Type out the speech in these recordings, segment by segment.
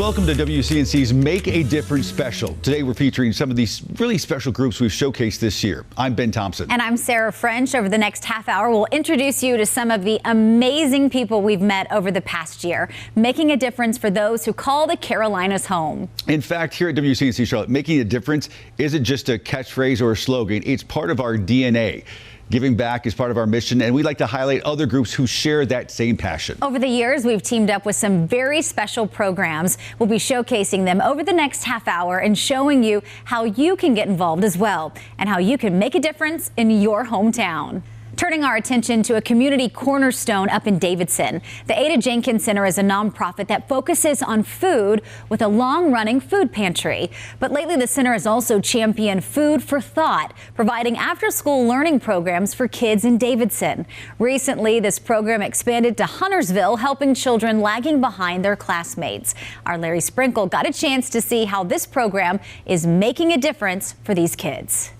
Welcome to WCNC's Make a Difference special. Today we're featuring some of these really special groups we've showcased this year. I'm Ben Thompson. And I'm Sarah French. Over the next half hour, we'll introduce you to some of the amazing people we've met over the past year, making a difference for those who call the Carolinas home. In fact, here at WCNC Charlotte, making a difference isn't just a catchphrase or a slogan. It's part of our DNA. Giving back is part of our mission, and we like to highlight other groups who share that same passion. Over the years, we've teamed up with some very special programs. We'll be showcasing them over the next half hour and showing you how you can get involved as well and how you can make a difference in your hometown. Turning our attention to a community cornerstone up in Davidson. The Jenkins Center is a nonprofit that focuses on food with a long-running food pantry. But lately, the center has also championed Food for Thought, providing after-school learning programs for kids in Davidson. Recently, this program expanded to Huntersville, helping children lagging behind their classmates. Our Larry Sprinkle got a chance to see how this program is making a difference for these kids.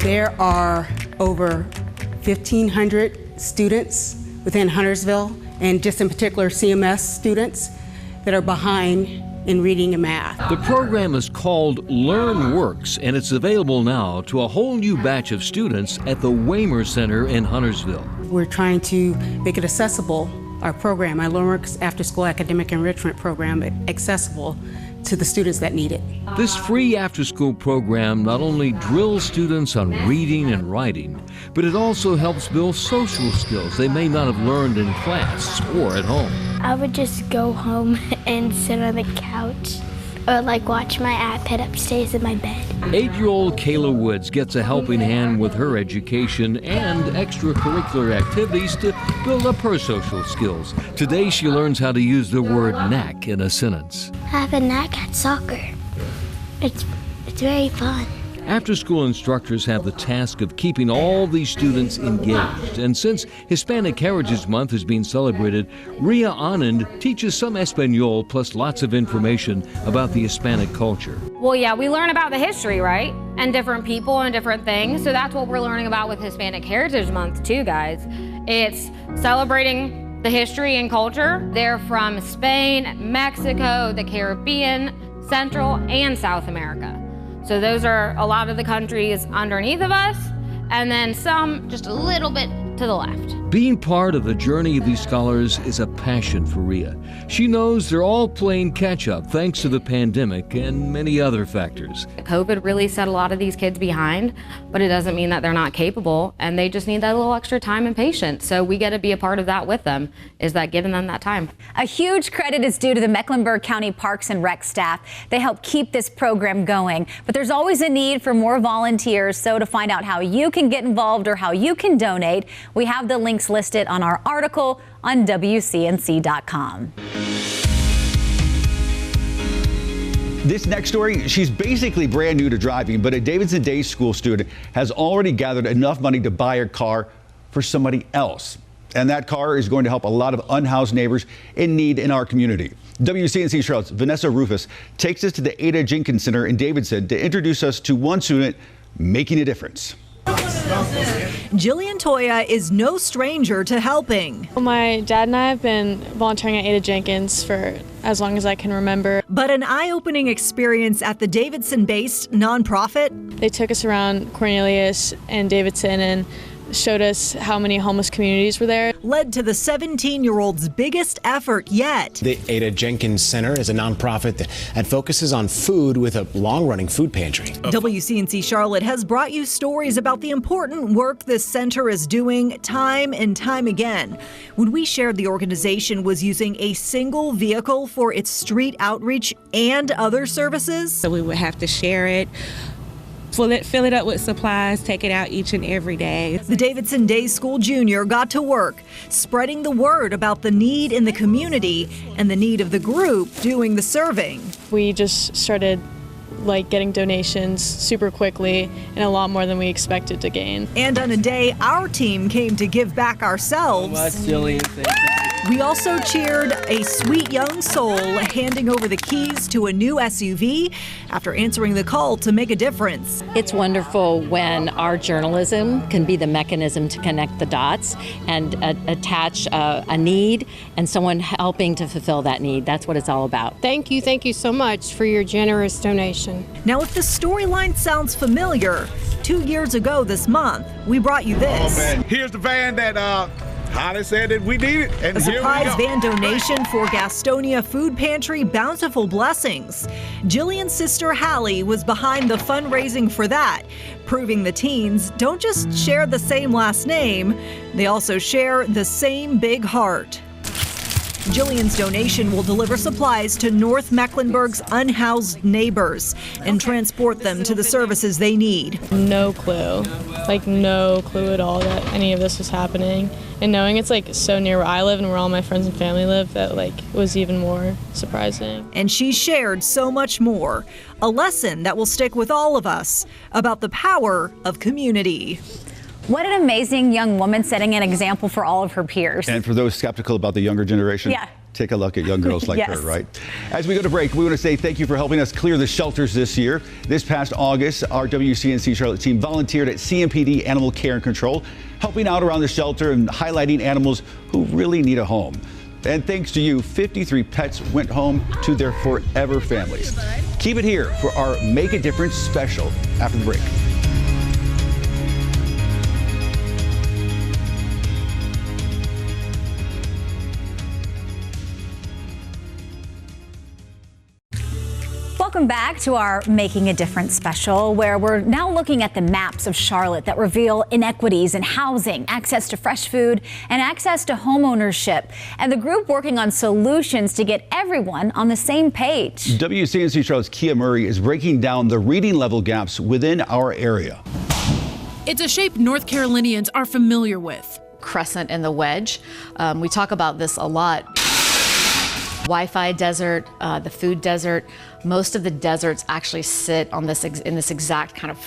There are over 1,500 students within Huntersville, and just in particular CMS students that are behind in reading and math. The program is called LearnWorks, and it's available now to a whole new batch of students at the Waymer Center in Huntersville. We're trying to make it accessible, our program, our LearnWorks after-school academic enrichment program, accessible to the students that need it. This free after-school program not only drills students on reading and writing, but it also helps build social skills they may not have learned in class or at home. I would just go home and sit on the couch or watch my iPad upstairs in my bed. 8-year-old Kayla Woods gets a helping hand with her education and extracurricular activities to build up her social skills. Today she learns how to use the word knack in a sentence. I have a knack at soccer. It's very fun. After-school instructors have the task of keeping all these students engaged. And since Hispanic Heritage Month is being celebrated, Ria Anand teaches some Espanol plus lots of information about the Hispanic culture. Well, yeah, we learn about the history, right? And different people and different things. So that's what we're learning about with Hispanic Heritage Month too, guys. It's celebrating the history and culture. They're from Spain, Mexico, the Caribbean, Central and South America. So those are a lot of the countries underneath of us, and then some just a little bit to the left. Being part of the journey of these scholars is a passion for Ria. She knows they're all playing catch-up thanks to the pandemic and many other factors. COVID really set a lot of these kids behind, but it doesn't mean that they're not capable, and they just need that little extra time and patience. So we get to be a part of that with them, is that giving them that time. A huge credit is due to the Mecklenburg County Parks and Rec staff. They help keep this program going, but there's always a need for more volunteers. So to find out how you can get involved or how you can donate, we have the links listed on our article on WCNC.com. This next story, she's basically brand new to driving, but a Davidson Day School student has already gathered enough money to buy a car for somebody else. And that car is going to help a lot of unhoused neighbors in need in our community. WCNC Charlotte's Vanessa Rufus takes us to the Jenkins Center in Davidson to introduce us to one student making a difference. Jillian Toya is no stranger to helping. My dad and I have been volunteering at Jenkins for as long as I can remember. But an eye-opening experience at the Davidson-based nonprofit. They took us around Cornelius and Davidson and showed us how many homeless communities were there. Led to the 17-year-old's biggest effort yet. The Jenkins Center is a nonprofit that focuses on food with a long-running food pantry. WCNC Charlotte has brought you stories about the important work this center is doing time and time again. When we shared the organization was using a single vehicle for its street outreach and other services. So we would have to share it, fill it up with supplies, take it out each and every day. The Davidson Day School Junior got to work, spreading the word about the need in the community and the need of the group doing the serving. We just started getting donations super quickly and a lot more than we expected to gain. And on a day our team came to give back ourselves. So much, Jillian. Thank you. We also cheered a sweet young soul handing over the keys to a new SUV after answering the call to make a difference. It's wonderful when our journalism can be the mechanism to connect the dots and attach a need and someone helping to fulfill that need. That's what it's all about. Thank you so much for your generous donation. Now, if the storyline sounds familiar, 2 years ago this month, we brought you this. Oh, man. Here's the van that Holly said that we needed, and a here surprise we go. van donation for Gastonia food pantry Bountiful Blessings. Jillian's sister Hallie was behind the fundraising for that, proving the teens don't just share the same last name, they also share the same big heart. Jillian's donation will deliver supplies to North Mecklenburg's unhoused neighbors and transport them to the services they need. No clue, no clue at all that any of this was happening. And knowing it's so near where I live and where all my friends and family live, that was even more surprising. And she shared so much more, a lesson that will stick with all of us about the power of community. What an amazing young woman, setting an example for all of her peers. And for those skeptical about the younger generation, take a look at young girls like her, right? As we go to break, we want to say thank you for helping us clear the shelters this year. This past August, our WCNC Charlotte team volunteered at CMPD Animal Care and Control, helping out around the shelter and highlighting animals who really need a home. And thanks to you, 53 pets went home to their forever families. Keep it here for our Make a Difference special after the break. Welcome back to our Making a Difference special, where we're now looking at the maps of Charlotte that reveal inequities in housing, access to fresh food, and access to home ownership. And the group working on solutions to get everyone on the same page. WCNC Charlotte's Kia Murray is breaking down the reading level gaps within our area. It's a shape North Carolinians are familiar with. Crescent and the wedge. We talk about this a lot. Wi-Fi desert, the food desert. Most of the deserts actually sit on this in this exact kind of,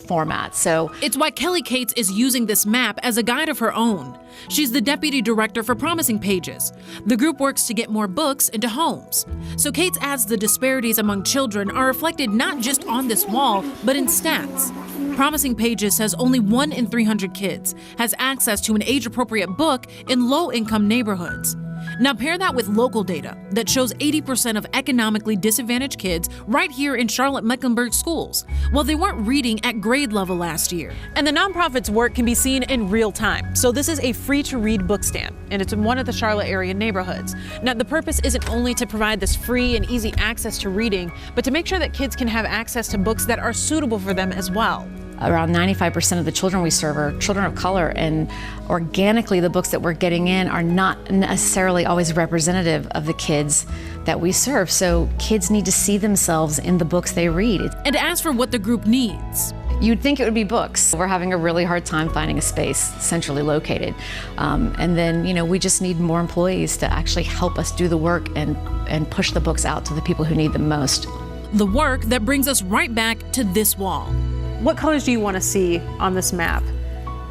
format. So it's why Kelly Cates is using this map as a guide of her own. She's the deputy director for Promising Pages. The group works to get more books into homes. So Cates adds the disparities among children are reflected not just on this wall, but in stats. Promising Pages says only 1 in 300 kids has access to an age-appropriate book in low-income neighborhoods. Now pair that with local data that shows 80% of economically disadvantaged kids right here in Charlotte-Mecklenburg schools. Well, they weren't reading at grade level last year. And the nonprofit's work can be seen in real time. So this is a free-to-read book stand, and it's in one of the Charlotte area neighborhoods. Now, the purpose isn't only to provide this free and easy access to reading, but to make sure that kids can have access to books that are suitable for them as well. Around 95% of the children we serve are children of color, and organically the books that we're getting in are not necessarily always representative of the kids that we serve. So kids need to see themselves in the books they read. And as for what the group needs, you'd think it would be books. We're having a really hard time finding a space centrally located. And then, we just need more employees to actually help us do the work and push the books out to the people who need them most. The work that brings us right back to this wall. What colors do you want to see on this map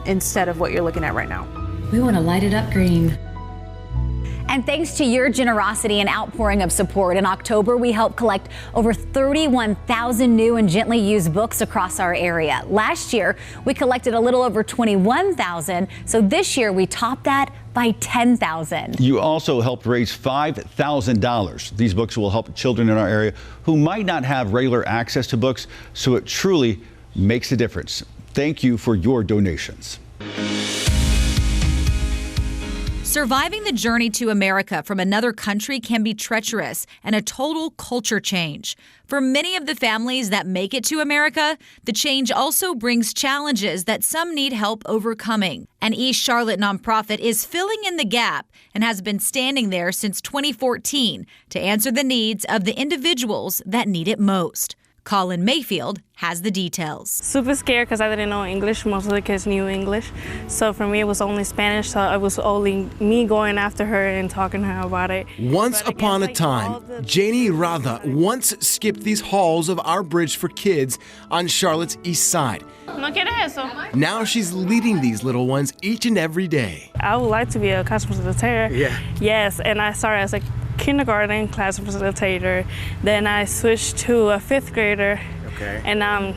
instead of what you're looking at right now? We want to light it up green. And thanks to your generosity and outpouring of support, in October, we helped collect over 31,000 new and gently used books across our area. Last year, we collected a little over 21,000. So this year, we topped that by 10,000. You also helped raise $5,000. These books will help children in our area who might not have regular access to books, so it truly makes a difference. Thank you for your donations. Surviving the journey to America from another country can be treacherous and a total culture change. For many of the families that make it to America, the change also brings challenges that some need help overcoming. An East Charlotte nonprofit is filling in the gap and has been standing there since 2014 to answer the needs of the individuals that need it most. Colin Mayfield has the details. Super scared because I didn't know English. Most of the kids knew English. So for me, it was only Spanish. So it was only me going after her and talking to her about it. Once upon a time, Janie Rada once skipped these halls of our bridge for kids on Charlotte's east side. No quieres eso? Now she's leading these little ones each and every day. I would like to be a class facilitator. Yeah. Yes, and I started as a kindergarten class facilitator. Then I switched to a fifth grader. Okay. And I'm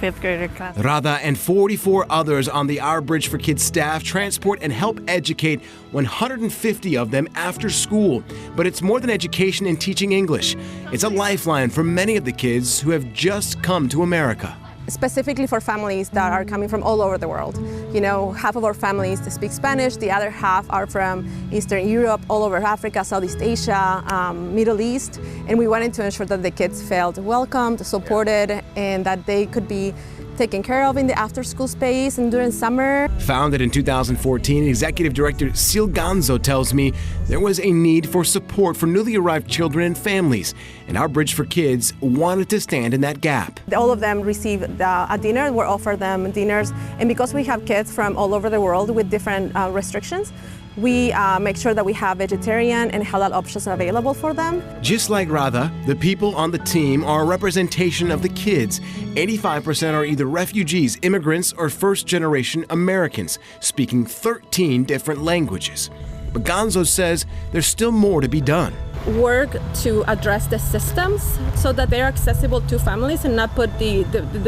fifth grader class. Rada and 44 others on the Our Bridge for Kids staff transport and help educate 150 of them after school. But it's more than education and teaching English. It's a lifeline for many of the kids who have just come to America. Specifically for families that are coming from all over the world. You know, half of our families speak Spanish, the other half are from Eastern Europe, all over Africa, Southeast Asia, Middle East, and we wanted to ensure that the kids felt welcomed, supported, and that they could be taken care of in the after-school space and during summer. Founded in 2014, Executive Director Sil Gonzo tells me there was a need for support for newly arrived children and families, and Our Bridge for Kids wanted to stand in that gap. All of them received a dinner. We're offered them dinners, and because we have kids from all over the world with different restrictions, we make sure that we have vegetarian and halal options available for them. Just like Rada, the people on the team are a representation of the kids. 85% are either refugees, immigrants, or first-generation Americans, speaking 13 different languages. But Gonzo says there's still more to be done. Work to address the systems so that they're accessible to families and not put the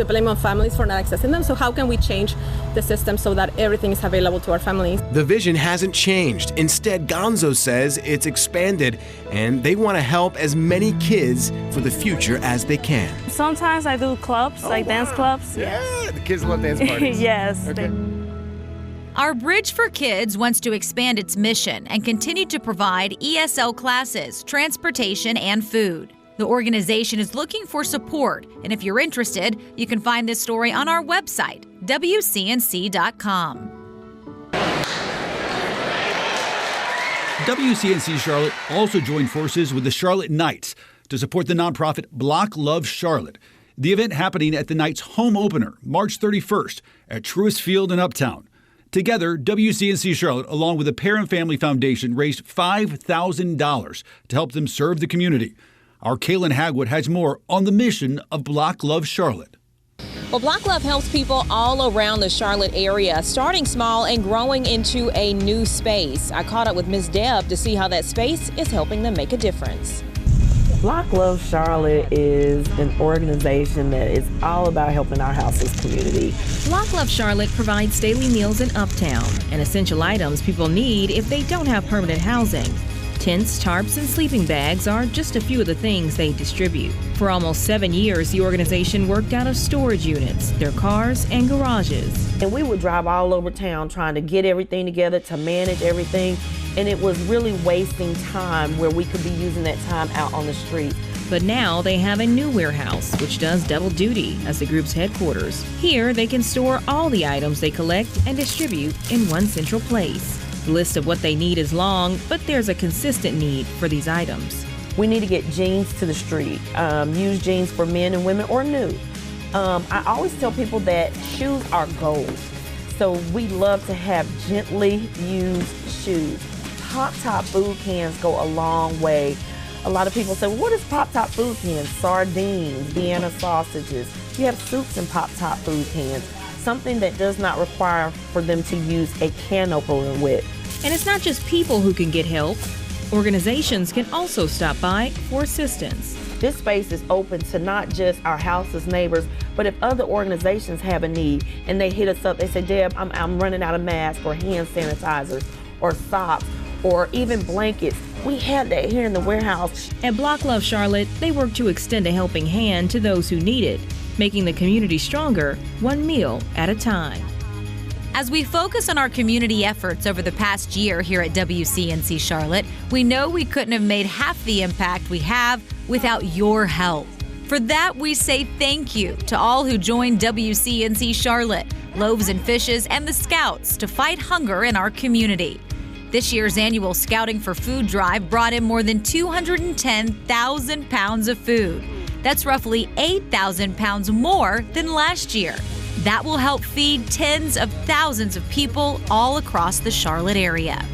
blame on families for not accessing them. So how can we change the system so that everything is available to our families? The vision hasn't changed. Instead, Gonzo says it's expanded and they want to help as many kids for the future as they can. Sometimes I do clubs, dance clubs. Yeah, the kids love dance parties. Yes. Okay. Our Bridge for Kids wants to expand its mission and continue to provide ESL classes, transportation, and food. The organization is looking for support, and if you're interested, you can find this story on our website, WCNC.com. WCNC Charlotte also joined forces with the Charlotte Knights to support the nonprofit Block Love Charlotte. The event happening at the Knights' home opener, March 31st, at Truist Field in Uptown. Together, WCNC Charlotte, along with the Parent Family Foundation, raised $5,000 to help them serve the community. Our Kaylin Hagwood has more on the mission of Block Love Charlotte. Well, Block Love helps people all around the Charlotte area, starting small and growing into a new space. I caught up with Ms. Deb to see how that space is helping them make a difference. Block Love Charlotte is an organization that is all about helping our houseless community. Block Love Charlotte provides daily meals in Uptown and essential items people need if they don't have permanent housing. Tents, tarps, and sleeping bags are just a few of the things they distribute. For almost 7 years, the organization worked out of storage units, their cars, and garages. And we would drive all over town trying to get everything together, to manage everything, and it was really wasting time where we could be using that time out on the street. But now they have a new warehouse, which does double duty as the group's headquarters. Here, they can store all the items they collect and distribute in one central place. The list of what they need is long, but there's a consistent need for these items. We need to get jeans to the street, used jeans for men and women or new. I always tell people that shoes are gold. So we love to have gently used shoes. Pop-top food cans go a long way. A lot of people say, well, what is pop-top food cans? Sardines, Vienna sausages. You have soups in pop-top food cans. Something that does not require for them to use a can opener with. And it's not just people who can get help. Organizations can also stop by for assistance. This space is open to not just our houseless neighbors, but if other organizations have a need and they hit us up, they say, Deb, I'm running out of masks or hand sanitizers or socks or even blankets. We have that here in the warehouse. At Block Love Charlotte, they work to extend a helping hand to those who need it, making the community stronger, one meal at a time. As we focus on our community efforts over the past year here at WCNC Charlotte, we know we couldn't have made half the impact we have without your help. For that, we say thank you to all who joined WCNC Charlotte, Loaves and Fishes, and the Scouts to fight hunger in our community. This year's annual Scouting for Food drive brought in more than 210,000 pounds of food. That's roughly 8,000 pounds more than last year. That will help feed tens of thousands of people all across the Charlotte area.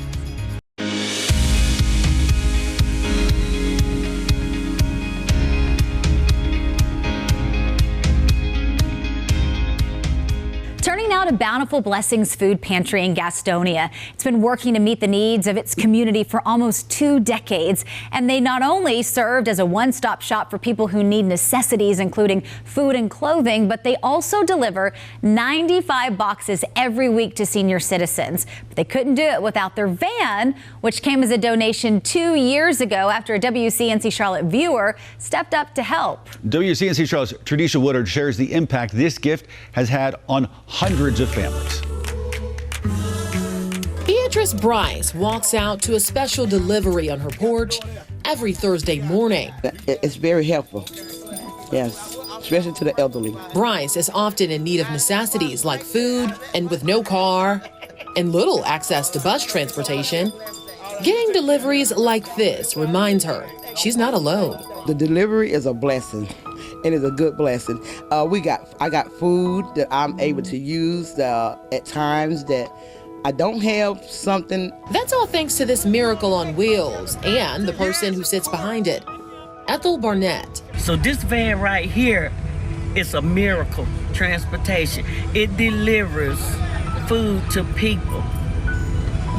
Turning now to Bountiful Blessings Food Pantry in Gastonia. It's been working to meet the needs of its community for almost 2 decades. And they not only served as a one-stop shop for people who need necessities, including food and clothing, but they also deliver 95 boxes every week to senior citizens. But they couldn't do it without their van, which came as a donation 2 years ago after a WCNC Charlotte viewer stepped up to help. WCNC Charlotte's Tradisha Woodard shares the impact this gift has had on hundreds of families. Beatrice Bryce walks out to a special delivery on her porch every Thursday morning. It's very helpful, yes, especially to the elderly. Bryce is often in need of necessities like food, and with no car and little access to bus transportation, getting deliveries like this reminds her she's not alone. The delivery is a blessing. It is a good blessing. I got food that I'm able to use at times that I don't have something. That's all thanks to this miracle on wheels and the person who sits behind it, Ethel Barnett. So this van right here is a miracle transportation. It delivers food to people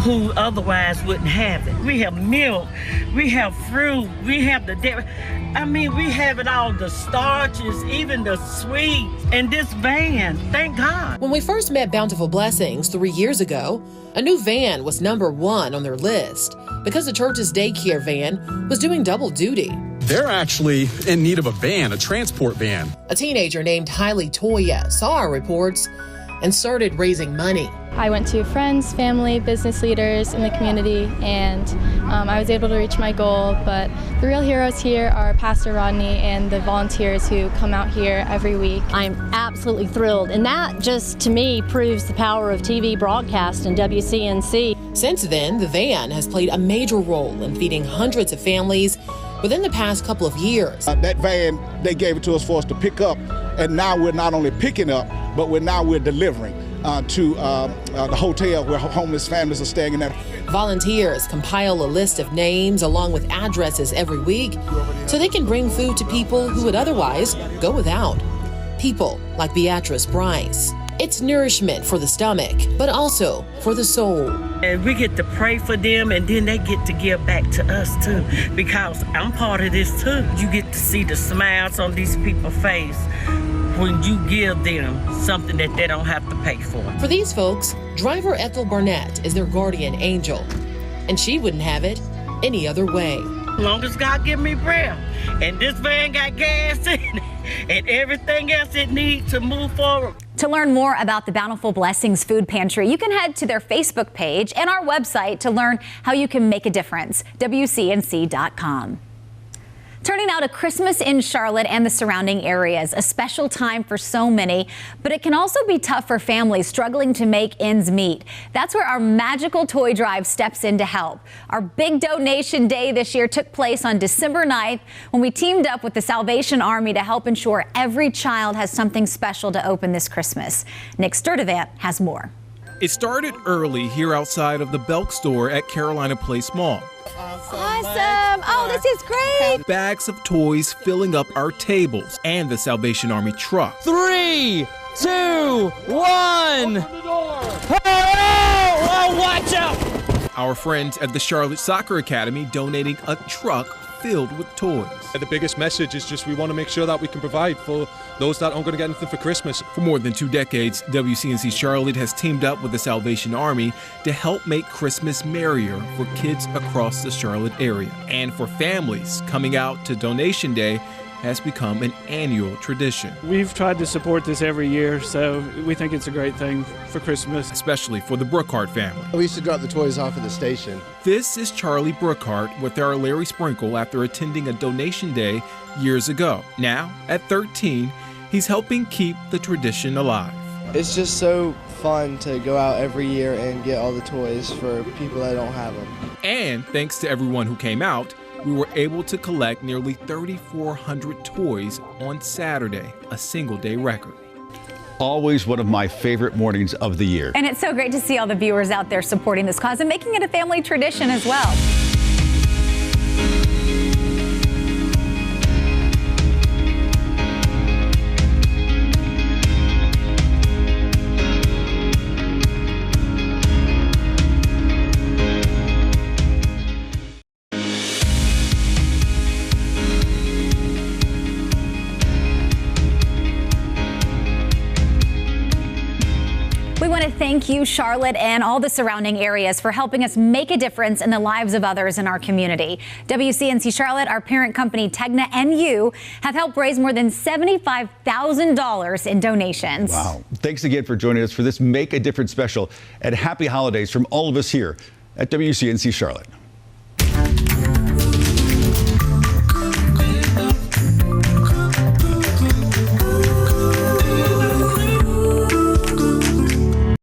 who otherwise wouldn't have it. We have milk, we have fruit, we have the dairy. I mean, we have it all, the starches, even the sweets, and this van, thank God. When we first met Bountiful Blessings 3 years ago, a new van was #1 on their list because the church's daycare van was doing double duty. They're actually in need of a van, a transport van. A teenager named Hailey Toya saw our reports and started raising money. I went to friends, family, business leaders in the community, and I was able to reach my goal. But the real heroes here are Pastor Rodney and the volunteers who come out here every week. I'm absolutely thrilled, and that just to me proves the power of TV broadcast and WCNC. Since then, the van has played a major role in feeding hundreds of families within the past couple of years. That van, they gave it to us for us to pick up, and now we're not only picking up, but we're delivering to the hotel where homeless families are staying in that. Volunteers compile a list of names along with addresses every week so they can bring food to people who would otherwise go without. People like Beatrice Bryce. It's nourishment for the stomach, but also for the soul. And we get to pray for them, and then they get to give back to us too, because I'm part of this too. You get to see the smiles on these people's face when you give them something that they don't have to pay for. For these folks, driver Ethel Barnett is their guardian angel, and she wouldn't have it any other way. As long as God give me breath, and this van got gas in it, and everything else it needs to move forward. To learn more about the Bountiful Blessings Food Pantry, you can head to their Facebook page and our website to learn how you can make a difference, WCNC.com. Turning now to Christmas in Charlotte and the surrounding areas, a special time for so many, but it can also be tough for families struggling to make ends meet. That's where our magical toy drive steps in to help. Our big donation day this year took place on December 9th when we teamed up with the Salvation Army to help ensure every child has something special to open this Christmas. Nick Sturdivant has more. It started early here outside of the Belk store at Carolina Place Mall. Awesome! Oh, this is great! Bags of toys filling up our tables and the Salvation Army truck. 3, 2, 1! Oh, watch out! Our friends at the Charlotte Soccer Academy donating a truck filled with toys. The biggest message is just we want to make sure that we can provide for those that aren't going to get anything for Christmas. For more than 2 decades, WCNC Charlotte has teamed up with the Salvation Army to help make Christmas merrier for kids across the Charlotte area. And for families, coming out to Donation Day has become an annual tradition. We've tried to support this every year, so we think it's a great thing for Christmas. Especially for the Brookhart family. We used to drop the toys off at the station. This is Charlie Brookhart with our Larry Sprinkle after attending a donation day years ago. Now, at 13, he's helping keep the tradition alive. It's just so fun to go out every year and get all the toys for people that don't have them. And thanks to everyone who came out, we were able to collect nearly 3,400 toys on Saturday, a single-day record. Always one of my favorite mornings of the year. And it's so great to see all the viewers out there supporting this cause and making it a family tradition as well. We want to thank you, Charlotte, and all the surrounding areas for helping us make a difference in the lives of others in our community. WCNC Charlotte, our parent company, Tegna, and you have helped raise more than $75,000 in donations. Wow. Thanks again for joining us for this Make a Difference special, and happy holidays from all of us here at WCNC Charlotte.